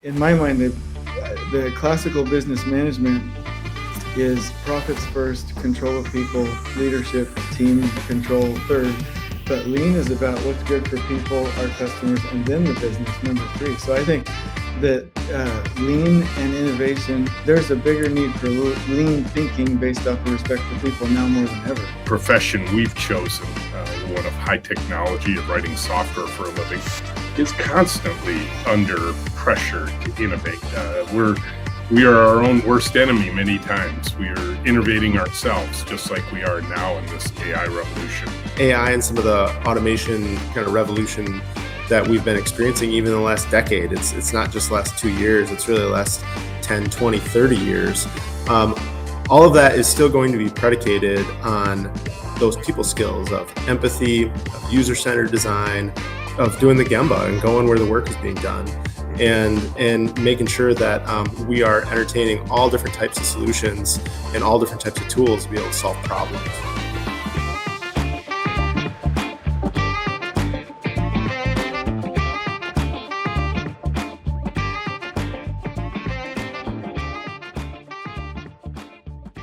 In my mind, the classical business management is profits first, control of people, leadership, team control third. But lean is about what's good for people, our customers, and then the business, number three. So I think that lean and innovation, there's a bigger need for lean thinking based off of respect for people now more than ever. Profession we've chosen, one of high technology of writing software for a living, is constantly under pressure to innovate. We are our own worst enemy many times. We are innovating ourselves, just like we are now in this AI revolution. AI and some of the automation kind of revolution that we've been experiencing even in the last decade. It's not just the last 2 years, it's really the last 10, 20, 30 years. All of that is still going to be predicated on those people skills of empathy, of user-centered design, of doing the Gemba and going where the work is being done, and making sure that we are entertaining all different types of solutions and all different types of tools to be able to solve problems.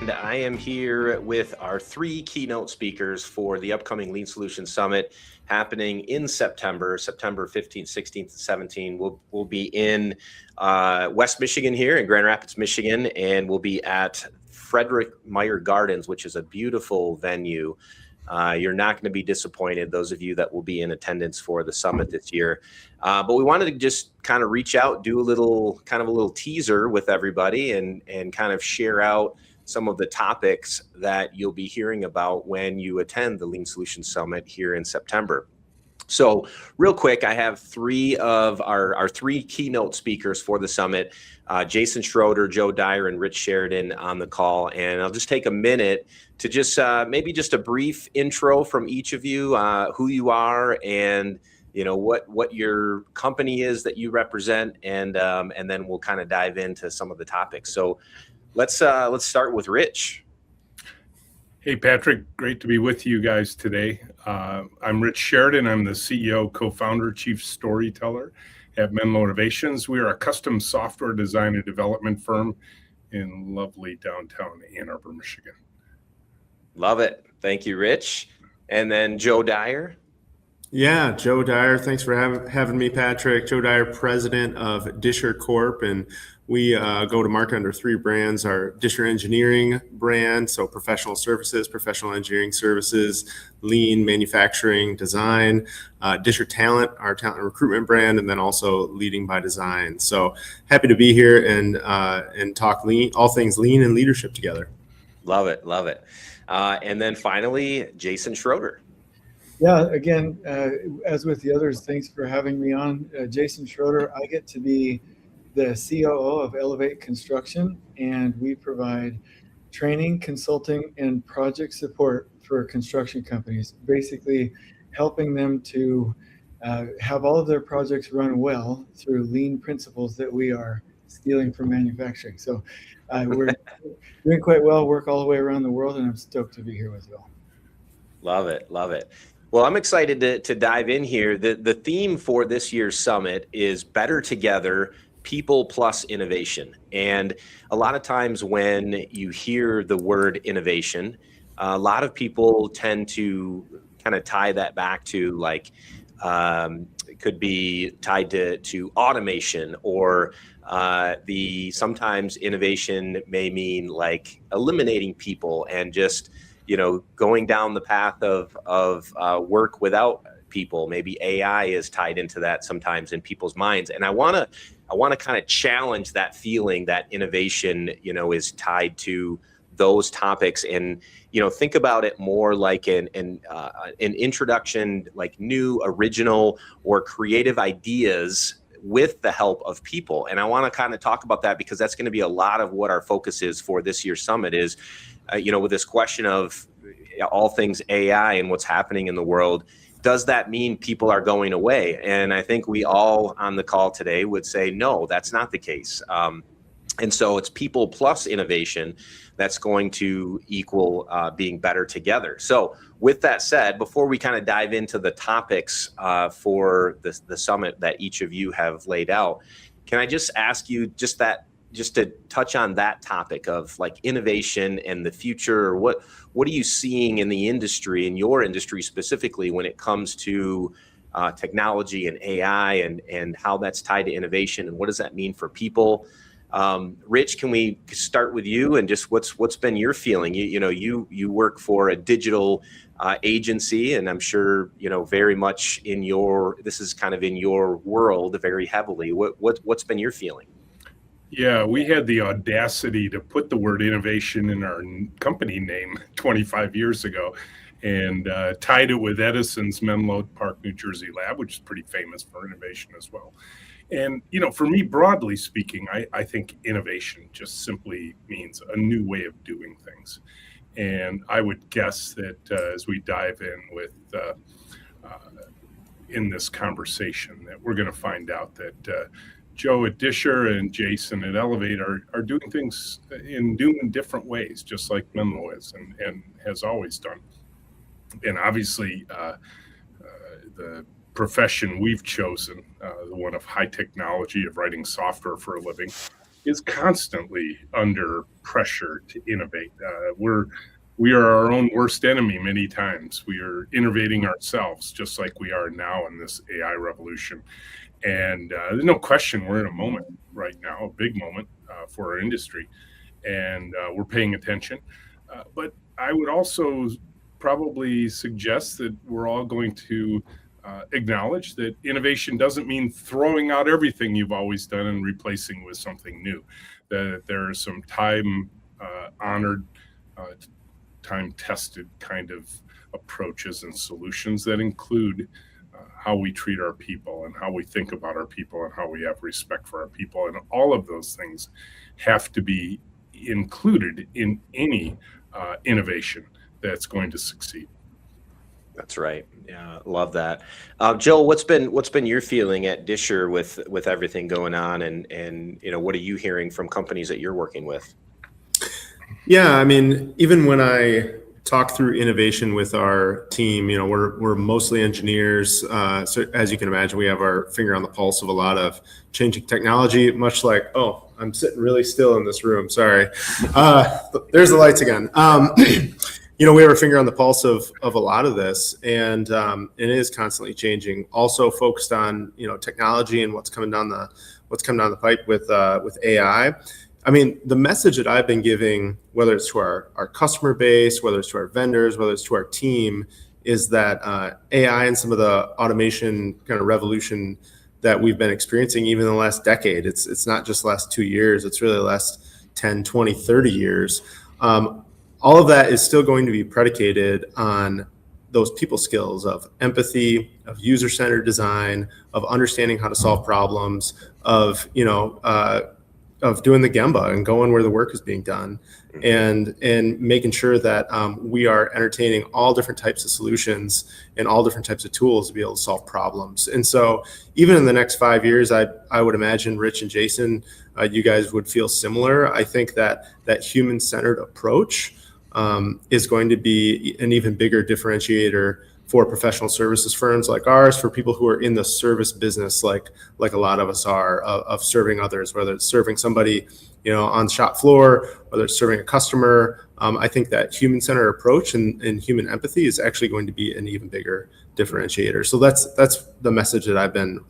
I am here with our three keynote speakers for the upcoming Lean Solutions Summit happening in September 15th, 16th, and 17th. We'll be in West Michigan here in Grand Rapids, Michigan, and we'll be at Frederick Meyer Gardens, which is a beautiful venue. You're not going to be disappointed, those of you that will be in attendance for the summit this year. But we wanted to just kind of reach out, do a little teaser with everybody and kind of share out some of the topics that you'll be hearing about when you attend the Lean Solutions Summit here in September. So real quick, I have three of our three keynote speakers for the summit, Jason Schroeder, Joe Dyer, and Rich Sheridan on the call. And I'll just take a minute to just maybe just a brief intro from each of you, who you are and what your company is that you represent, and then we'll kind of dive into some of the topics. So let's start with Rich. Hey, Patrick, great to be with you guys today. I'm Rich Sheridan. I'm the CEO, co-founder, chief storyteller at Menlo Innovations. We are a custom software design and development firm in lovely downtown Ann Arbor, Michigan. Love it. Thank you, Rich. And then Joe Dyer. Yeah, Joe Dyer. Thanks for having me, Patrick. Joe Dyer, president of Disher Corp. And we go to market under three brands: our Disher Engineering brand, so professional services, professional engineering services, lean manufacturing design, Disher Talent, our talent and recruitment brand, and then also Leading by Design. So happy to be here and talk lean, all things lean and leadership together. Love it. And then finally, Jason Schroeder. Yeah, again, as with the others, thanks for having me on. Jason Schroeder, I get to be the COO of Elevate Construction, and we provide training, consulting, and project support for construction companies, basically helping them to have all of their projects run well through lean principles that we are stealing from manufacturing. So we're doing quite well, work all the way around the world, and I'm stoked to be here with you all. Love it. Well, I'm excited to dive in here. The theme for this year's summit is Better Together, People Plus Innovation. And a lot of times when you hear the word innovation, a lot of people tend to kind of tie that back to it could be tied to automation, or sometimes innovation may mean like eliminating people and just going down the path of work without people. Maybe AI is tied into that sometimes in people's minds. And I want to kind of challenge that feeling that innovation, is tied to those topics, and think about it more like an introduction, like new, original, or creative ideas with the help of people. And I want to kind of talk about that because that's going to be a lot of what our focus is for this year's summit is, with this question of all things AI and what's happening in the world, does that mean people are going away? And I think we all on the call today would say, no, that's not the case. And so it's people plus innovation that's going to equal being better together. So with that said, before we kind of dive into the topics for the summit that each of you have laid out, Can I just ask you just to touch on that topic of like innovation and the future? Or what are you seeing in the industry, in your industry specifically, when it comes to technology and AI and how that's tied to innovation, and what does that mean for people? Rich, can we start with you and just what's been your feeling? You work for a digital agency, and I'm sure very much this is kind of in your world very heavily. What's been your feeling? Yeah, we had the audacity to put the word innovation in our company name 25 years ago, and tied it with Edison's Menlo Park, New Jersey lab, which is pretty famous for innovation as well. And, for me, broadly speaking, I think innovation just simply means a new way of doing things. And I would guess that as we dive in with in this conversation, that we're going to find out that Joe at Disher and Jason at Elevate are doing things in new and different ways, just like Menlo is and has always done. And obviously, the profession we've chosen, the one of high technology, of writing software for a living, is constantly under pressure to innovate. We are our own worst enemy many times. We are innovating ourselves, just like we are now in this AI revolution. And there's no question we're in a moment right now, a big moment for our industry, and we're paying attention. But I would also probably suggest that we're all going to acknowledge that innovation doesn't mean throwing out everything you've always done and replacing with something new. That there are some time-honored, time-tested kind of approaches and solutions that include how we treat our people and how we think about our people and how we have respect for our people. And all of those things have to be included in any innovation that's going to succeed. That's right. Yeah, love that. Joel, what's been your feeling at Disher with everything going on, and what are you hearing from companies that you're working with? Yeah, I mean, even when I talk through innovation with our team, we're mostly engineers. So as you can imagine, we have our finger on the pulse of a lot of changing technology, much like, I'm sitting really still in this room. Sorry. There's the lights again. We have our finger on the pulse of a lot of this, and it is constantly changing. Also focused on technology and what's coming down the pipe with AI. I mean, the message that I've been giving, whether it's to our customer base, whether it's to our vendors, whether it's to our team, is that AI and some of the automation kind of revolution that we've been experiencing even in the last decade, it's not just the last 2 years, it's really the last 10, 20, 30 years. All of that is still going to be predicated on those people skills of empathy, of user-centered design, of understanding how to solve problems, of doing the Gemba and going where the work is being done, and making sure that we are entertaining all different types of solutions and all different types of tools to be able to solve problems. And so even in the next 5 years, I would imagine Rich and Jason, you guys would feel similar. I think that human-centered approach is going to be an even bigger differentiator for professional services firms like ours, for people who are in the service business, like a lot of us are, of serving others, whether it's serving somebody, on the shop floor, whether it's serving a customer. I think that human-centered approach and human empathy is actually going to be an even bigger differentiator. So that's the message that I've been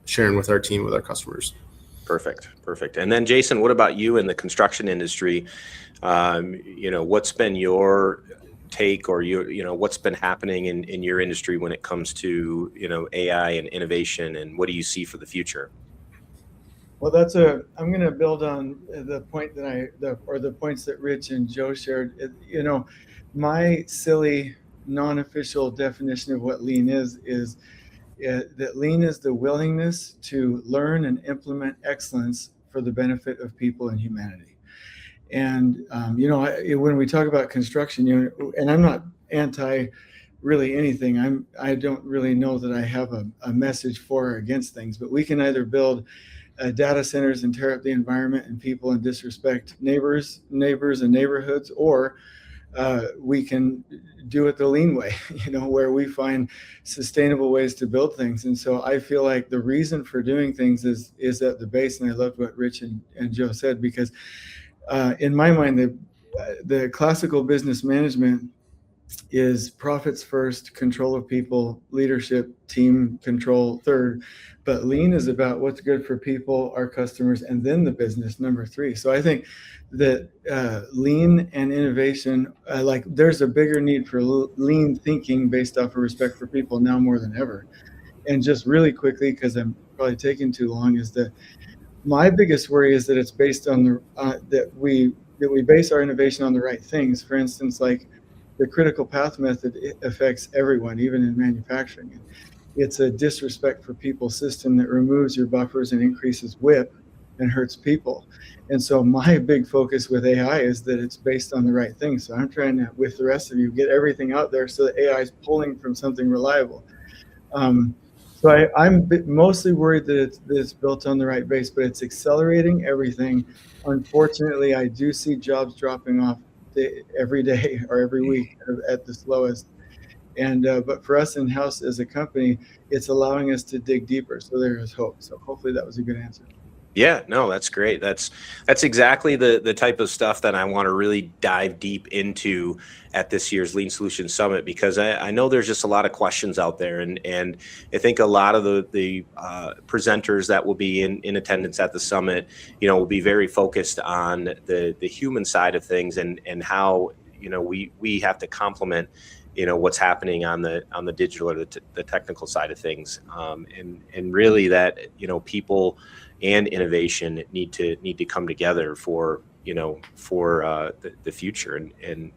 sharing with our team, with our customers. Perfect. And then Jason, what about you in the construction industry? What's been your take, or what's been happening in your industry when it comes to AI and innovation, and what do you see for the future? Well, I'm going to build on the point the points that Rich and Joe shared. My silly non-official definition of what lean is that lean is the willingness to learn and implement excellence for the benefit of people and humanity. And when we talk about construction, and I'm not anti really anything. I don't really know that I have a message for or against things, but we can either build data centers and tear up the environment and people and disrespect neighbors and neighborhoods, or we can do it the lean way, where we find sustainable ways to build things. And so I feel like the reason for doing things is at the base. And I loved what Rich and Joe said, because in my mind, the classical business management is profits first, control of people, leadership, team control third. But lean is about what's good for people, our customers, and then the business, number 3. So I think that lean and innovation, there's a bigger need for lean thinking based off of respect for people now more than ever. And just really quickly, because I'm probably taking too long, is that my biggest worry is that it's based on that we base our innovation on the right things. For instance, like the critical path method, it affects everyone, even in manufacturing. It's a disrespect for people system that removes your buffers and increases WIP and hurts people. And so my big focus with AI is that it's based on the right thing. So I'm trying to, with the rest of you, get everything out there so that AI is pulling from something reliable. So I'm mostly worried that it's built on the right base, but it's accelerating everything. Unfortunately, I do see jobs dropping off every day or every week at the slowest. And but for us in-house as a company, it's allowing us to dig deeper. So there is hope. So hopefully that was a good answer. Yeah, no, that's great. That's exactly the type of stuff that I want to really dive deep into at this year's Lean Solutions Summit, because I know there's just a lot of questions out there, and I think a lot of the presenters that will be in attendance at the summit, will be very focused on the human side of things and how we have to complement what's happening on the digital or the technical side of things, and really that people and innovation need to come together for the future and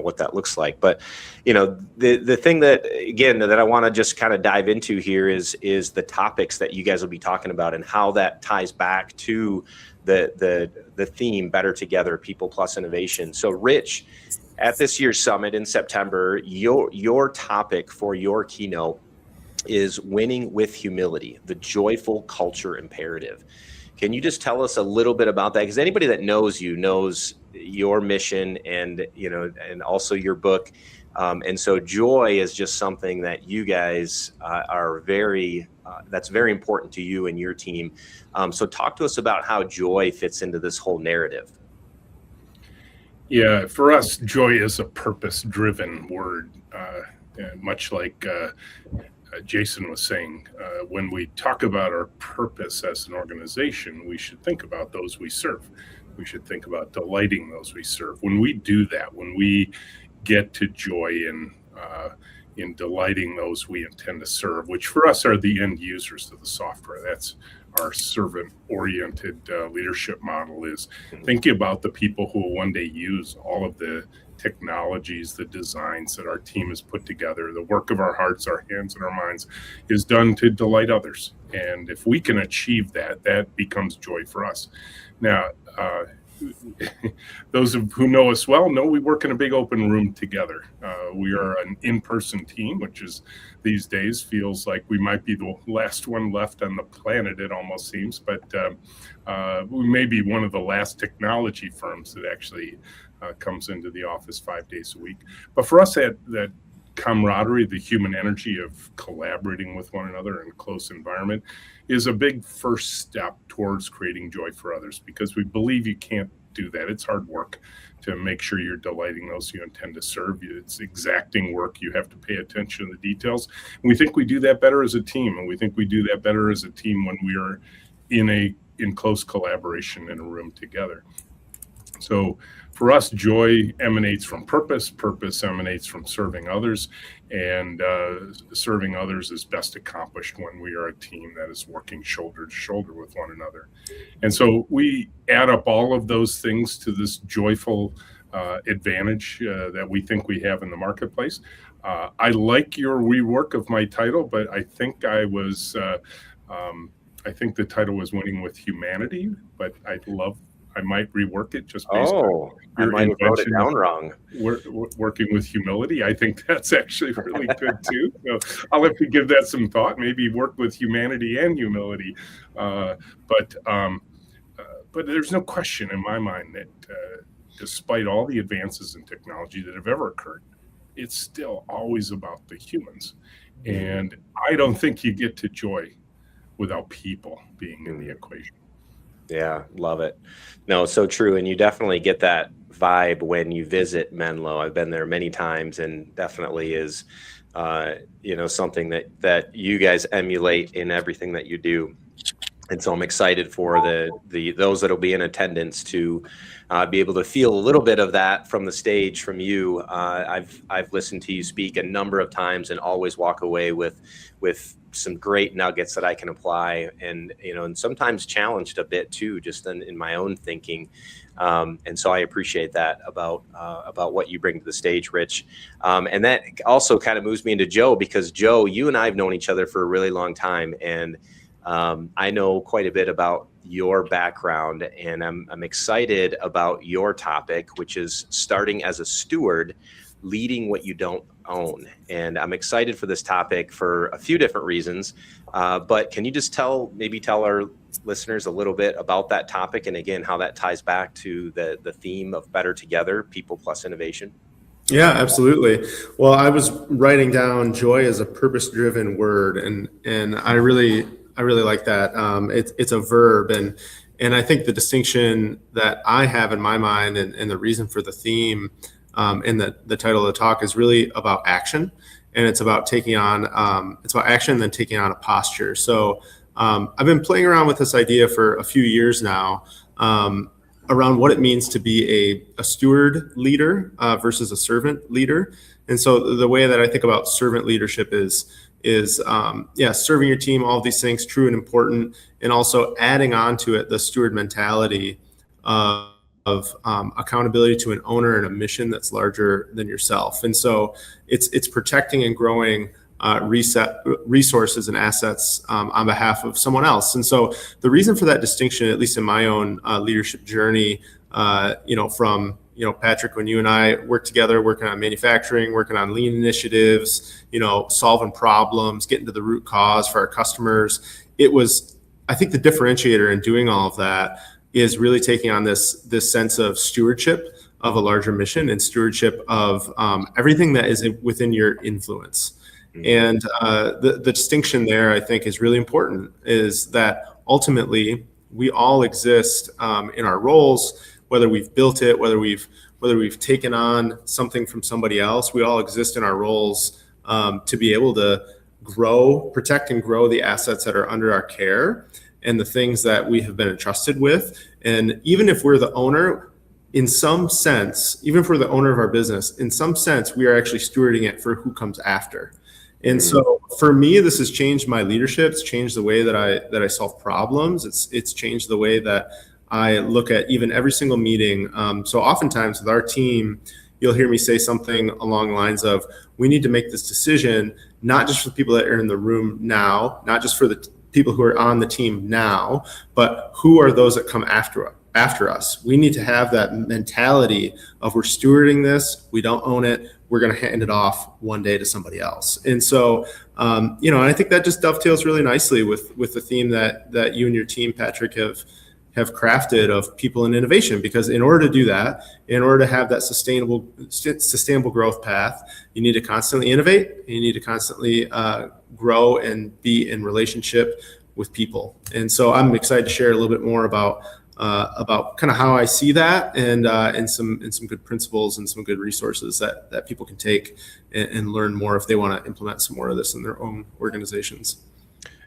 what that looks like. But the thing that again that I want to just kind of dive into here is the topics that you guys will be talking about and how that ties back to the theme Better Together, People Plus Innovation. So Rich, at this year's summit in September, your topic for your keynote is Winning with Humility, the Joyful Culture Imperative. Can you just tell us a little bit about that? Because anybody that knows you knows your mission and also your book. And so joy is just something that you guys are that's very important to you and your team. So talk to us about how joy fits into this whole narrative. Yeah, for us, joy is a purpose-driven word, much like Jason was saying. When we talk about our purpose as an organization, we should think about those we serve. We should think about delighting those we serve. When we do that, when we get to joy in delighting those we intend to serve, which for us are the end users of the software, that's our servant-oriented leadership model, is thinking about the people who will one day use all of the technologies, the designs that our team has put together. The work of our hearts, our hands, and our minds is done to delight others. And if we can achieve that, that becomes joy for us. Now, those who know us well know we work in a big open room together. We are an in-person team, which is these days feels like we might be the last one left on the planet, it almost seems. But we may be one of the last technology firms that actually comes into the office 5 days a week. But for us, that camaraderie, the human energy of collaborating with one another in a close environment, is a big first step towards creating joy for others, because we believe you can't do that. It's hard work to make sure you're delighting those you intend to serve. It's exacting work. You have to pay attention to the details. And we think we do that better as a team, and we think we do that better as a team when we are in close collaboration in a room together. So for us, joy emanates from purpose. Purpose emanates from serving others, and serving others is best accomplished when we are a team that is working shoulder to shoulder with one another. And so we add up all of those things to this joyful advantage that we think we have in the marketplace. I like your rework of my title, but I think I think the title was Winning with Humanity, but I might rework it just based on I might have wrote it down wrong. Working with humility. I think that's actually really good too. So I'll have to give that some thought. Maybe work with humanity and humility. But there's no question in my mind that despite all the advances in technology that have ever occurred, it's still always about the humans. And I don't think you get to joy without people being in the equation. Yeah, love it. No, so true. And you definitely get that vibe when you visit Menlo. I've been there many times, and definitely is, something that you guys emulate in everything that you do. And so I'm excited for those that'll be in attendance to be able to feel a little bit of that from the stage from you. I've listened to you speak a number of times and always walk away with some great nuggets that I can apply, and sometimes challenged a bit too, just in my own thinking. And so I appreciate that about what you bring to the stage, Rich. And that also kind of moves me into Joe, because Joe, you and I have known each other for a really long time, and I know quite a bit about your background, and I'm excited about your topic, which is starting as a steward, leading what you don't own. And I'm excited for this topic for a few different reasons. But can you just tell our listeners a little bit about that topic, and again, how that ties back to the theme of Better Together, People Plus Innovation? Yeah, absolutely. Well, I was writing down joy as a purpose-driven word, and I really like that. It's a verb, and I think the distinction that I have in my mind, and the reason for the theme and the title of the talk is really about action, and it's about taking on it's about action and then taking on a posture. So I've been playing around with this idea for a few years now, around what it means to be a steward leader versus a servant leader. And so the way that I think about servant leadership is serving your team, all of these things, true and important, and also adding on to it the steward mentality of accountability to an owner and a mission that's larger than yourself. And so it's protecting and growing resources and assets on behalf of someone else. And so the reason for that distinction, at least in my own leadership journey, from Patrick, when you and I worked together, working on manufacturing, working on lean initiatives, solving problems, getting to the root cause for our customers, it was, I think, the differentiator in doing all of that is really taking on this sense of stewardship of a larger mission and stewardship of everything that is within your influence. And the distinction there, I think, is really important, is that ultimately we all exist in our roles, whether we've built it, whether we've taken on something from somebody else. We all exist in our roles to be able to protect and grow the assets that are under our care and the things that we have been entrusted with. And even if we're the owner, in some sense, even if we're the owner of our business, in some sense, we are actually stewarding it for who comes after. And so for me, this has changed my leadership. It's changed the way that I solve problems. It's changed the way that I look at even every single meeting. So oftentimes with our team, you'll hear me say something along the lines of, we need to make this decision, not just for the people that are in the room now, not just for the people who are on the team now, but who are those that come after us. We need to have that mentality of, we're stewarding this, we don't own it, we're going to hand it off one day to somebody else. And so, and I think that just dovetails really nicely with the theme that you and your team, Patrick, have crafted of people and innovation. Because in order to do that, in order to have that sustainable growth path, you need to constantly innovate, and you need to constantly grow and be in relationship with people. And so I'm excited to share a little bit more about kind of how I see that, and some good principles and some good resources that people can take and learn more if they want to implement some more of this in their own organizations.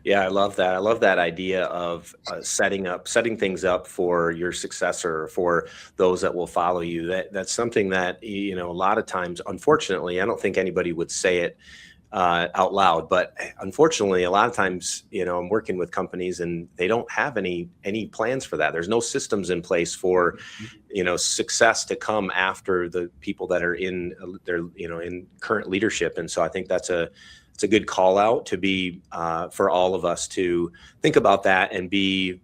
Yeah, I love that. I love that idea of setting things up for your successor, for those that will follow you. That's something that, a lot of times, unfortunately, I don't think anybody would say it out loud, but unfortunately, a lot of times, I'm working with companies and they don't have any plans for that. There's no systems in place for, success to come after the people that are in in current leadership. And so I think it's a good call out to be for all of us to think about that and be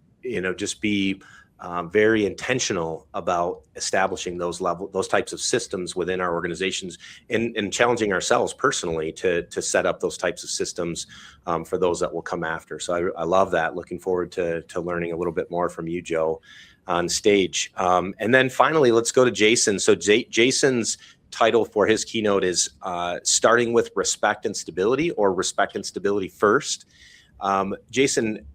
very intentional about establishing those types of systems within our organizations, and challenging ourselves personally to set up those types of systems for those that will come after. So I love that. Looking forward to learning a little bit more from you, Joe. on stage. And then finally, let's go to Jason. So Jason's title for his keynote is Starting with Respect and Stability, or Respect and Stability First. Jason,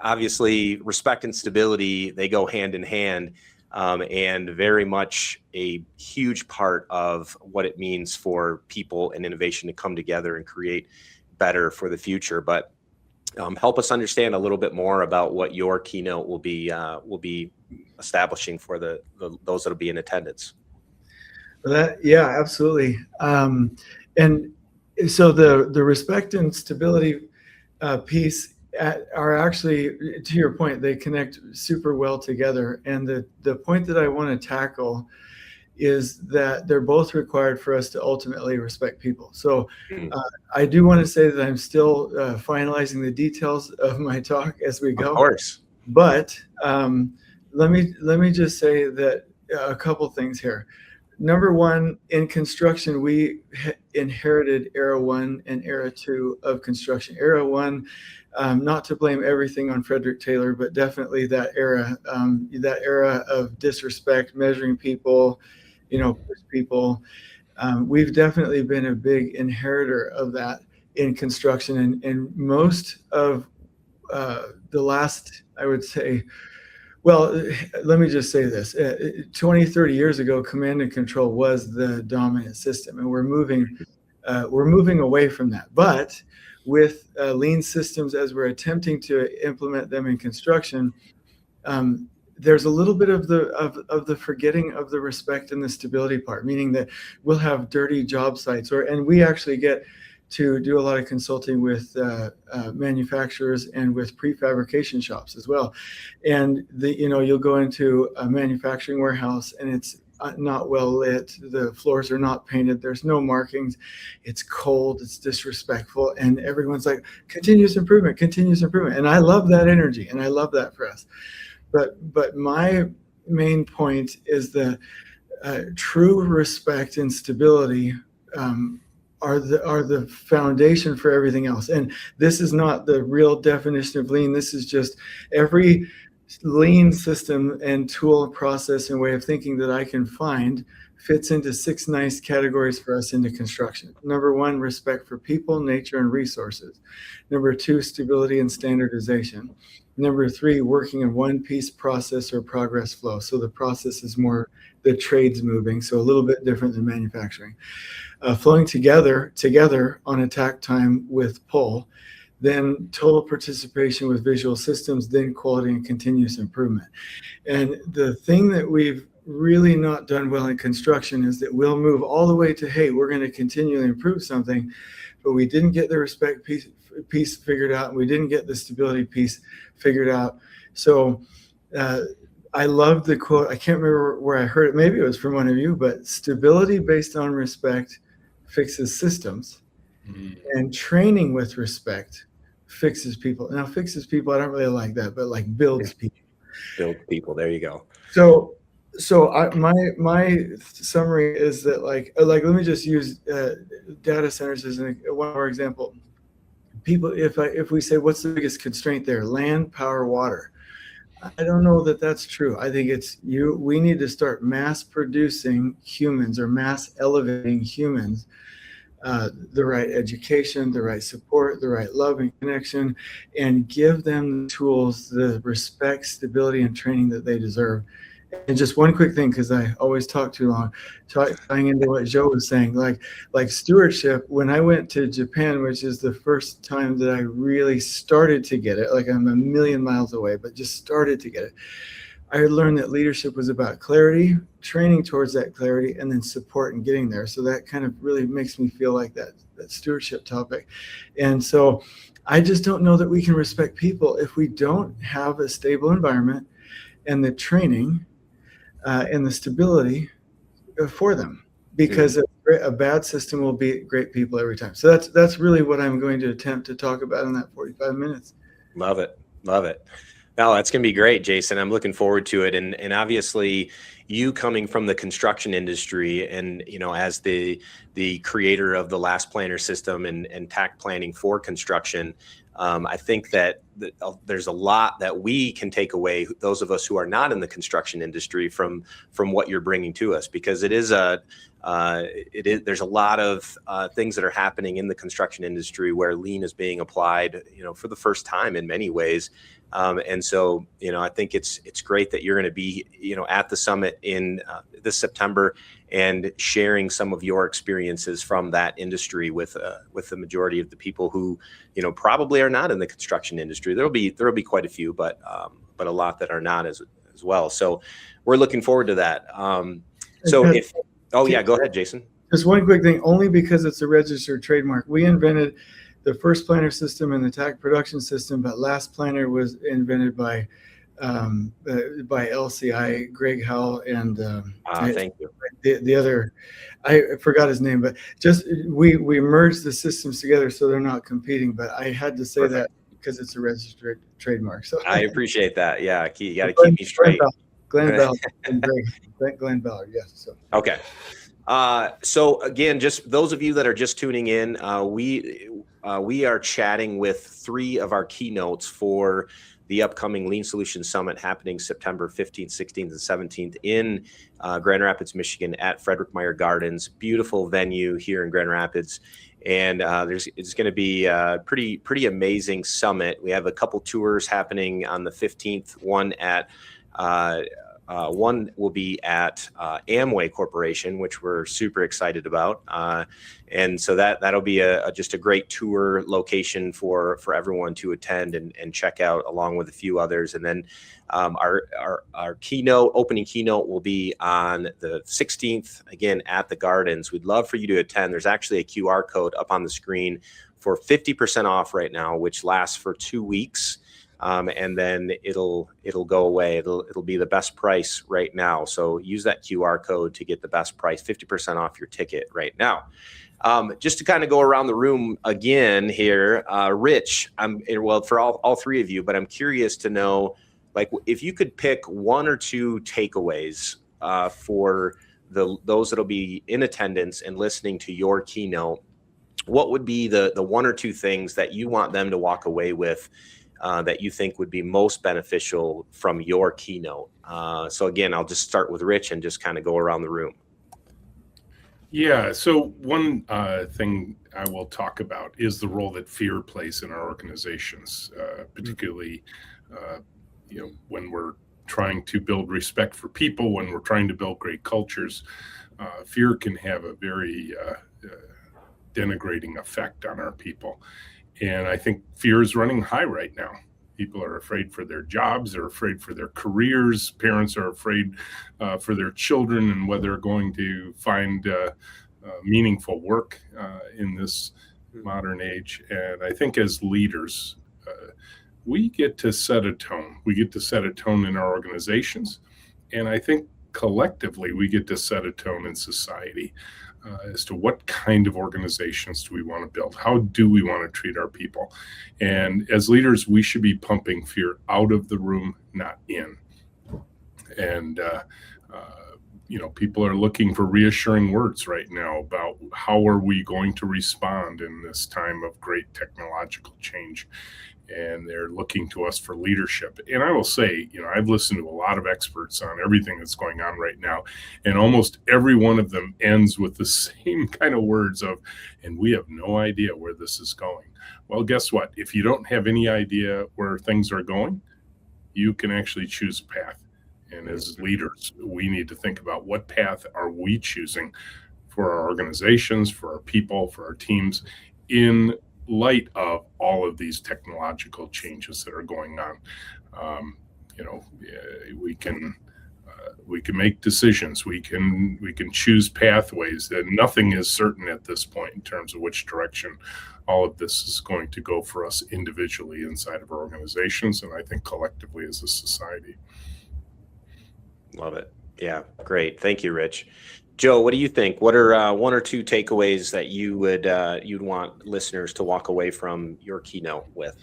obviously, respect and stability, they go hand in hand, and very much a huge part of what it means for people and innovation to come together and create better for the future. But help us understand a little bit more about what your keynote will be establishing for those that will be in attendance. Yeah, absolutely. And so the respect and stability piece are actually, to your point, they connect super well together. And the point that I want to tackle is that they're both required for us to ultimately respect people. So I do want to say that I'm still finalizing the details of my talk as we go. Of course. But let me just say that a couple things here. Number one, in construction, we inherited era 1 and era 2 of construction. Era 1, not to blame everything on Frederick Taylor, but definitely that era of disrespect, measuring people, push people. We've definitely been a big inheritor of that in construction, and most of the last, I would say, well, let me just say this. 20, 30 years ago, command and control was the dominant system, and we're moving away from that. But with lean systems, as we're attempting to implement them in construction, there's a little bit of the forgetting of the respect and the stability part, meaning that we'll have dirty job sites, and we actually get to do a lot of consulting with manufacturers and with prefabrication shops as well. And you'll go into a manufacturing warehouse and it's not well lit. The floors are not painted. There's no markings. It's cold. It's disrespectful. And everyone's like, continuous improvement. And I love that energy, and I love that for us. But my main point is the true respect and stability are the foundation for everything else. And this is not the real definition of lean. This is just every lean system and tool and process and way of thinking that I can find fits into 6 nice categories for us into construction. Number 1, respect for people, nature, and resources. Number 2, stability and standardization. Number 3, working in one piece process or progress flow. So the process is more the trades moving, so a little bit different than manufacturing. Flowing together on attack time with pull, then total participation with visual systems, then quality and continuous improvement. And the thing that we've really not done well in construction is that we'll move all the way to, hey, we're going to continually improve something, but we didn't get the respect piece figured out, and we didn't get the stability piece figured out. So I love the quote. I can't remember where I heard it. Maybe it was from one of you, but stability based on respect fixes systems, and training with respect fixes people. Now, fixes people, I don't really like that, but like builds people. Build people. There you go. So my summary is that like let me just use data centers as one more example. People, if we say what's the biggest constraint there, land, power, water, I don't know that that's true. I think we need to start mass producing humans, or mass elevating humans, the right education, the right support, the right love and connection, and give them the tools, the respect, stability, and training that they deserve. And just one quick thing, because I always talk too long, tying into what Joe was saying, like stewardship. When I went to Japan, which is the first time that I really started to get it, like I'm a million miles away, but just started to get it, I learned that leadership was about clarity, training towards that clarity, and then support and getting there. So that kind of really makes me feel like that stewardship topic. And so I just don't know that we can respect people if we don't have a stable environment and the training and the stability for them, because a bad system will beat great people every time. So that's really what I'm going to attempt to talk about in that 45 minutes. Love it. No, that's going to be great, Jason. I'm looking forward to it. And obviously you coming from the construction industry and, as the creator of the last planner system and TAC planning for construction, I think that there's a lot that we can take away, those of us who are not in the construction industry, from what you're bringing to us, because there's a lot of things that are happening in the construction industry where lean is being applied, for the first time in many ways. And so, I think it's great that you're going to be, at the summit in this September and sharing some of your experiences from that industry with the majority of the people who, probably are not in the construction industry. There'll be quite a few, but a lot that are not as well. So we're looking forward to that. Go ahead, Jason. Just one quick thing, only because it's a registered trademark. We invented the first planner system and the tack production system, but last planner was invented by LCI, Greg Howell, and thank you. The other, I forgot his name, but just we merged the systems together so they're not competing. But I had to say Perfect. that because it's a registered trademark. So I appreciate that. Yeah, you got to keep me straight. Glenn Ballard and Glenn Ballard, yes. So. Okay. So again, just those of you that are just tuning in, we are chatting with 3 of our keynotes for the upcoming Lean Solutions Summit happening September 15th, 16th, and 17th in Grand Rapids, Michigan at Frederick Meyer Gardens. Beautiful venue here in Grand Rapids. And it's going to be a pretty amazing summit. We have a couple tours happening on the 15th, one will be at Amway Corporation, which we're super excited about, and so that'll be just a great tour location for everyone to attend and check out, along with a few others. And then our opening keynote will be on the 16th, again at the Gardens. We'd love for you to attend. There's actually a QR code up on the screen for 50% off right now, which lasts for 2 weeks. And then it'll go away. It'll be the best price right now. So use that QR code to get the best price, 50% off your ticket right now. Just to kind of go around the room again here, Rich, for all 3 of you, but I'm curious to know, like, if you could pick 1 or 2 takeaways for those that'll be in attendance and listening to your keynote, what would be the 1 or 2 things that you want them to walk away with that you think would be most beneficial from your keynote? So again, I'll just start with Rich and just kind of go around the room. Yeah, so one thing I will talk about is the role that fear plays in our organizations, particularly when we're trying to build respect for people, when we're trying to build great cultures. Fear can have a very denigrating effect on our people. And I think fear is running high right now. People are afraid for their jobs. They're afraid for their careers. Parents are afraid for their children and whether they're going to find meaningful work in this modern age. And I think as leaders, we get to set a tone. We get to set a tone in our organizations. And I think collectively, we get to set a tone in society. As to what kind of organizations do we want to build? How do we want to treat our people? And as leaders, we should be pumping fear out of the room, not in. And, people are looking for reassuring words right now about how are we going to respond in this time of great technological change. And they're looking to us for leadership. And I will say, I've listened to a lot of experts on everything that's going on right now, and almost every one of them ends with the same kind of words of, and we have no idea where this is going. Well, guess what? If you don't have any idea where things are going, you can actually choose a path. And as leaders, we need to think about what path are we choosing for our organizations, for our people, for our teams, in light of all of these technological changes that are going on. We can make decisions. We can choose pathways. That nothing is certain at this point in terms of which direction all of this is going to go for us individually inside of our organizations, and I think collectively as a society. Love it. Yeah, great. Thank you, Rich. Joe, what do you think? What are 1 or 2 takeaways that you'd want listeners to walk away from your keynote with?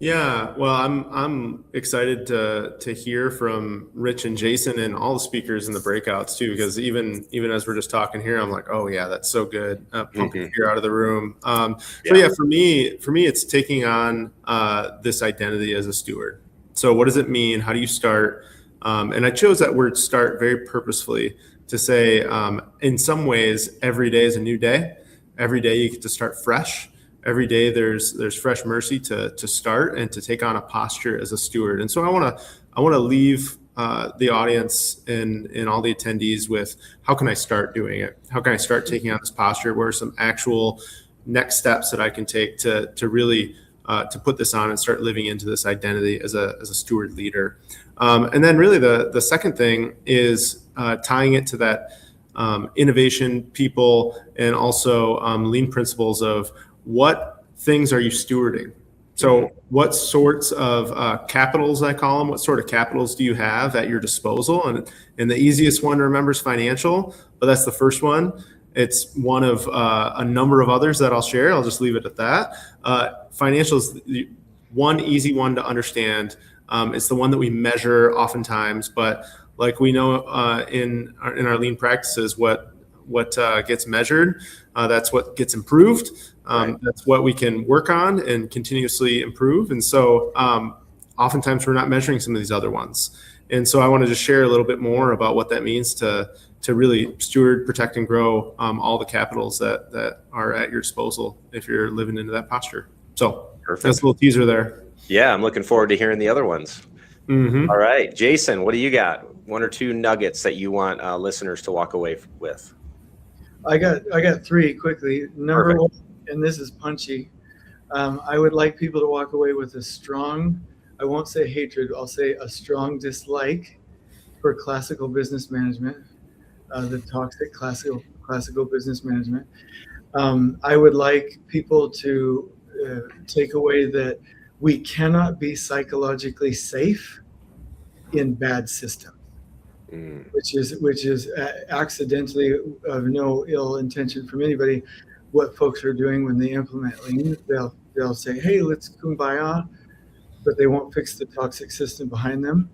Yeah, well, I'm excited to hear from Rich and Jason and all the speakers in the breakouts too, because even as we're just talking here, I'm like, oh yeah, that's so good. Pumping fear out of the room. So yeah, for me, it's taking on this identity as a steward. So what does it mean? How do you start? And I chose that word "start" very purposefully to say, in some ways, every day is a new day. Every day you get to start fresh. Every day there's fresh mercy to start and to take on a posture as a steward. And so I want to leave the audience and all the attendees with, how can I start doing it? How can I start taking on this posture? What are some actual next steps that I can take to really to put this on and start living into this identity as a steward leader? And then really the second thing is tying it to that innovation, people, and also lean principles of what things are you stewarding? So what sorts of capitals, I call them, what sort of capitals do you have at your disposal? And the easiest one to remember is financial, but that's the first one. It's one of a number of others that I'll share. I'll just leave it at that. Financial is one easy one to understand. It's the one that we measure oftentimes, but like we know in our lean practices, what gets measured, that's what gets improved. That's what we can work on and continuously improve. And so oftentimes we're not measuring some of these other ones. And so I want to just share a little bit more about what that means to really steward, protect, and grow all the capitals that are at your disposal if you're living into that posture. So Perfect. That's a little teaser there. Yeah, I'm looking forward to hearing the other ones. All right, Jason, what do you got? One or two nuggets that you want listeners to walk away with? I got three quickly. Number one, and this is punchy. I would like people to walk away with a strong, I won't say hatred, I'll say a strong dislike for classical business management, the toxic classical business management. I would like people to take away that we cannot be psychologically safe in bad systems. Which is accidentally, of no ill intention from anybody, what folks are doing when they implement lean. They'll say, hey, let's kumbaya, but they won't fix the toxic system behind them.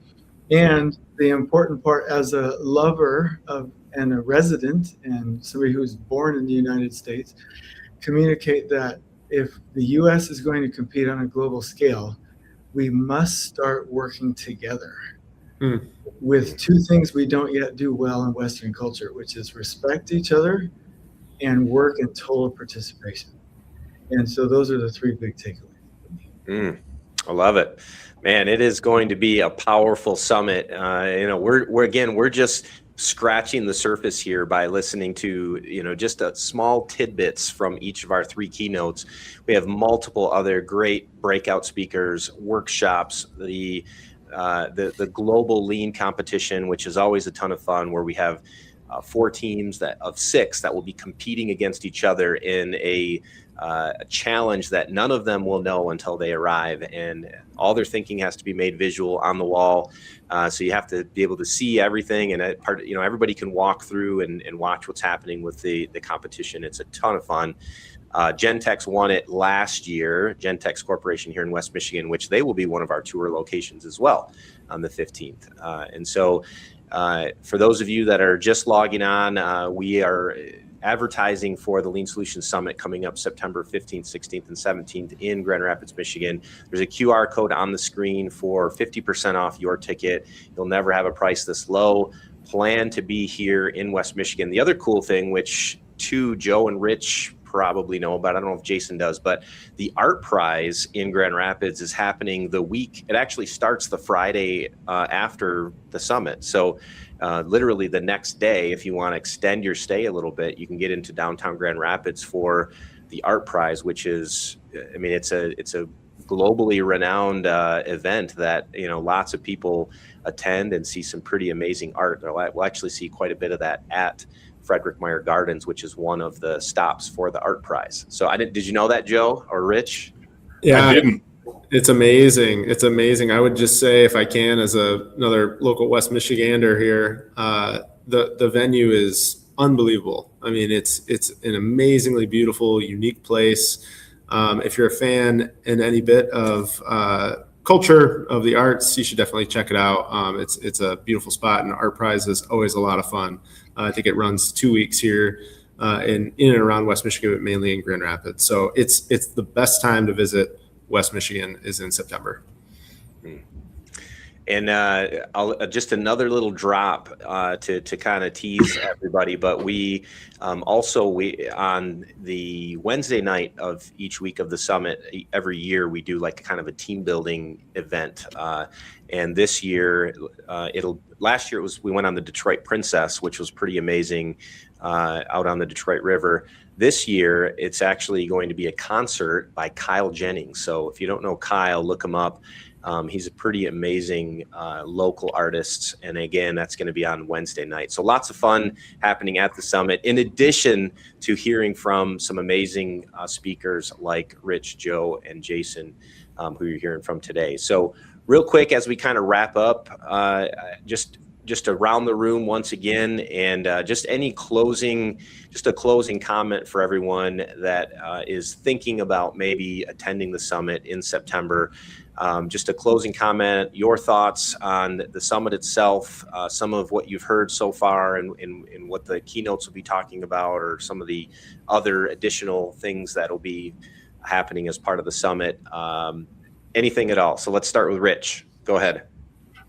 And the important part, as a lover of and a resident and somebody who's born in the United States, communicate that if the US is going to compete on a global scale, we must start working together. With two things we don't yet do well in Western culture, which is respect each other and work in total participation. And so those are the three big takeaways. I love it, man. It is going to be a powerful summit. We're just scratching the surface here by listening to, just a small tidbits from each of our three keynotes. We have multiple other great breakout speakers, workshops, the global lean competition, which is always a ton of fun, where we have 4 teams of 6 that will be competing against each other in a challenge that none of them will know until they arrive, and all their thinking has to be made visual on the wall. So you have to be able to see everything, and everybody can walk through and watch what's happening with the competition. It's a ton of fun. Gentex won it last year, Gentex Corporation here in West Michigan, which they will be one of our tour locations as well on the 15th. And so for those of you that are just logging on, we are advertising for the Lean Solutions Summit coming up September 15th, 16th, and 17th in Grand Rapids, Michigan. There's a QR code on the screen for 50% off your ticket. You'll never have a price this low. Plan to be here in West Michigan. The other cool thing, which Joe and Rich probably know about, I don't know if Jason does, but the art prize in Grand Rapids is happening the week. It actually starts the Friday after the summit. So literally the next day, if you want to extend your stay a little bit, you can get into downtown Grand Rapids for the art prize, which is, it's a globally renowned event that, lots of people attend and see some pretty amazing art. We'll actually see quite a bit of that at Frederick Meyer Gardens, which is one of the stops for the art prize. So did you know that, Joe or Rich? Yeah, I didn't. It's amazing. It's amazing. I would just say, if I can, as another local West Michigander here, the venue is unbelievable. It's an amazingly beautiful, unique place. If you're a fan in any bit of culture of the arts, you should definitely check it out. It's a beautiful spot, and Art Prize is always a lot of fun. I think it runs 2 weeks here in and around West Michigan, but mainly in Grand Rapids. So it's the best time to visit West Michigan is in September. And I'll just another little drop to kind of tease everybody. But we also on the Wednesday night of each week of the summit, every year we do like kind of a team building event. And this year, last year we went on the Detroit Princess, which was pretty amazing out on the Detroit River. This year, it's actually going to be a concert by Kyle Jennings. So if you don't know Kyle, look him up. He's a pretty amazing local artist. And again, that's going to be on Wednesday night. So lots of fun happening at the summit, in addition to hearing from some amazing speakers like Rich, Joe, and Jason, who you're hearing from today. So real quick, as we kind of wrap up, just around the room once again, and just a closing comment for everyone that is thinking about maybe attending the summit in September. Just a closing comment, your thoughts on the summit itself, some of what you've heard so far and what the keynotes will be talking about, or some of the other additional things that will be happening as part of the summit. Anything at all. So let's start with Rich. Go ahead.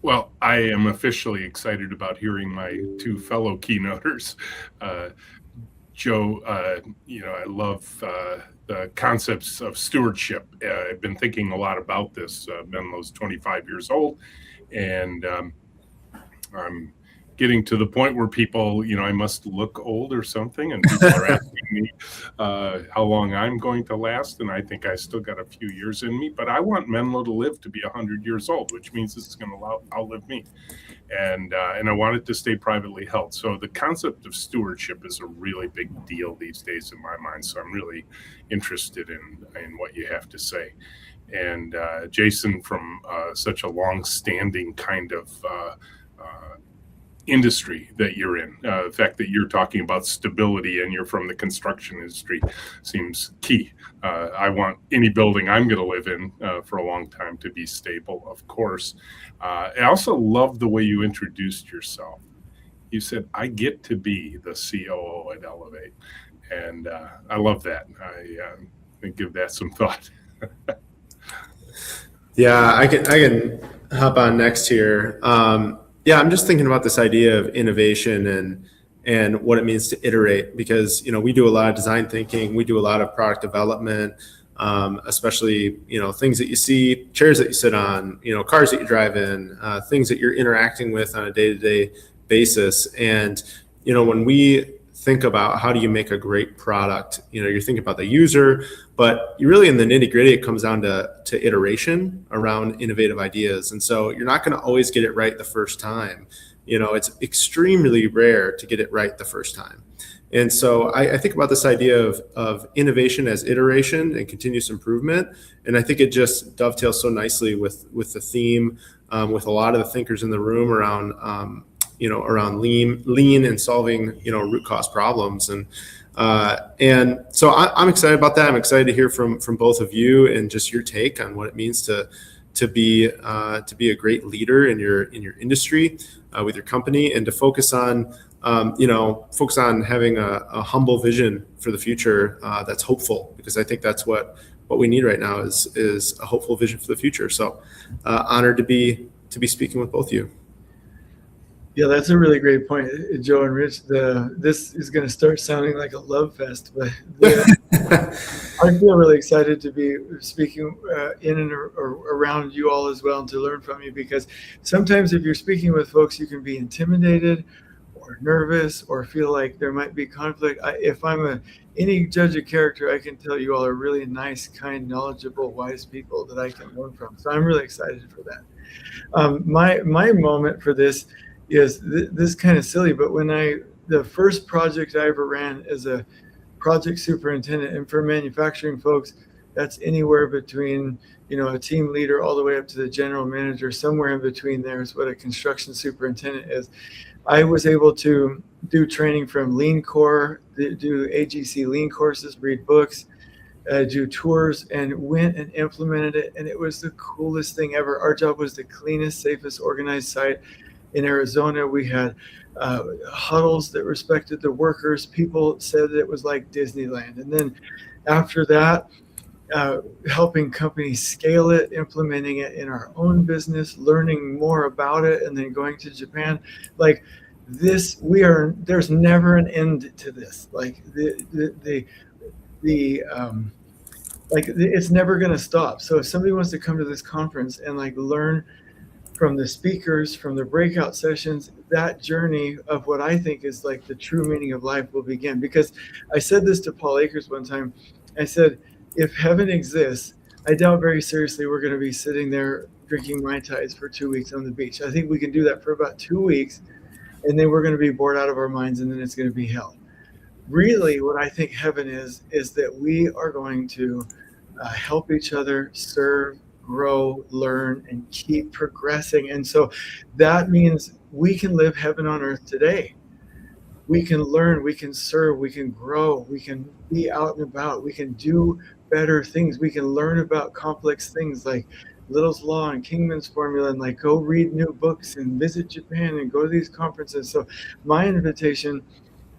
Well, I am officially excited about hearing my two fellow keynoters. Joe, I love the concepts of stewardship. I've been thinking a lot about this. Menlo's 25 years old, and I'm getting to the point where people, I must look old or something, and people are asking me how long I'm going to last, and I think I still got a few years in me, but I want Menlo to live to be 100 years old, which means it's going to outlive me, and I want it to stay privately held. So the concept of stewardship is a really big deal these days in my mind, so I'm really interested in what you have to say. And Jason, from such a long-standing kind of industry that you're in, the fact that you're talking about stability and you're from the construction industry seems key. I want any building I'm going to live in for a long time to be stable, of course. I also love the way you introduced yourself. You said, I get to be the COO at Elevate. And I love that. I give that some thought. Yeah, I can hop on next here. I'm just thinking about this idea of innovation and what it means to iterate, because we do a lot of design thinking, we do a lot of product development, especially things that you see, chairs that you sit on, cars that you drive in, things that you're interacting with on a day-to-day basis. And when we think about how do you make a great product, you're thinking about the user, but you really, in the nitty-gritty, it comes down to iteration around innovative ideas. And so you're not going to always get it right the first time. It's extremely rare to get it right the first time. And so I think about this idea of innovation as iteration and continuous improvement. And I think it just dovetails so nicely with the theme, with a lot of the thinkers in the room around around lean and solving, root cause problems. And so I'm excited about that. I'm excited to hear from both of you and just your take on what it means to be a great leader in your industry, with your company, and to focus on having a humble vision for the future, that's hopeful, because I think that's what we need right now is a hopeful vision for the future. So honored to be speaking with both of you. Yeah, that's a really great point, Joe and Rich. This is going to start sounding like a love fest, but I feel really excited to be speaking in and around you all as well, and to learn from you, because sometimes if you're speaking with folks, you can be intimidated or nervous or feel like there might be conflict. If I'm any judge of character, I can tell you all are really nice, kind, knowledgeable, wise people that I can learn from. So I'm really excited for that. My moment for this is this kind of silly, but when the first project I ever ran as a project superintendent, and for manufacturing folks, that's anywhere between, a team leader all the way up to the general manager. Somewhere in between there is what a construction superintendent is. I was able to do training from Lean Core, do AGC Lean courses, read books, do tours, and went and implemented it. And it was the coolest thing ever. Our job was the cleanest, safest, organized site in Arizona. We had huddles that respected the workers. People said that it was like Disneyland. And then after that, helping companies scale it, implementing it in our own business, learning more about it, and then going to Japan. Like this, there's never an end to this. Like it's never going to stop. So if somebody wants to come to this conference and like learn from the speakers, from the breakout sessions, that journey of what I think is like the true meaning of life will begin. Because I said this to Paul Akers one time. I said, if heaven exists, I doubt very seriously we're going to be sitting there drinking Mai Tais for 2 weeks on the beach. I think we can do that for about 2 weeks, and then we're going to be bored out of our minds, and then it's going to be hell. Really, what I think heaven is that we are going to help each other, serve, grow, learn, and keep progressing. And so that means we can live heaven on earth today. We can learn, we can serve, we can grow, we can be out and about, we can do better things, we can learn about complex things like Little's Law and Kingman's Formula, and like go read new books and visit Japan and go to these conferences. So my invitation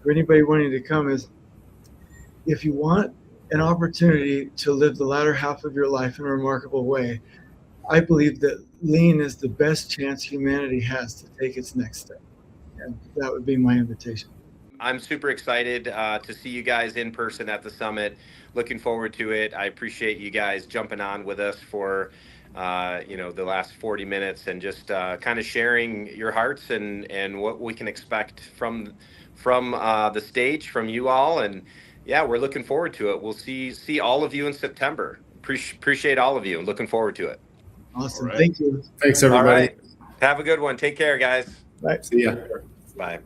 for anybody wanting to come is, if you want an opportunity to live the latter half of your life in a remarkable way, I believe that Lean is the best chance humanity has to take its next step. And that would be my invitation. I'm super excited to see you guys in person at the summit. Looking forward to it. I appreciate you guys jumping on with us for the last 40 minutes and just kind of sharing your hearts and what we can expect from the stage, from you all. And yeah, we're looking forward to it. We'll see all of you in September. Appreciate all of you. Looking forward to it. Awesome. Right. Thank you. Thanks, everybody. All right. Have a good one. Take care, guys. Bye. See ya. Bye.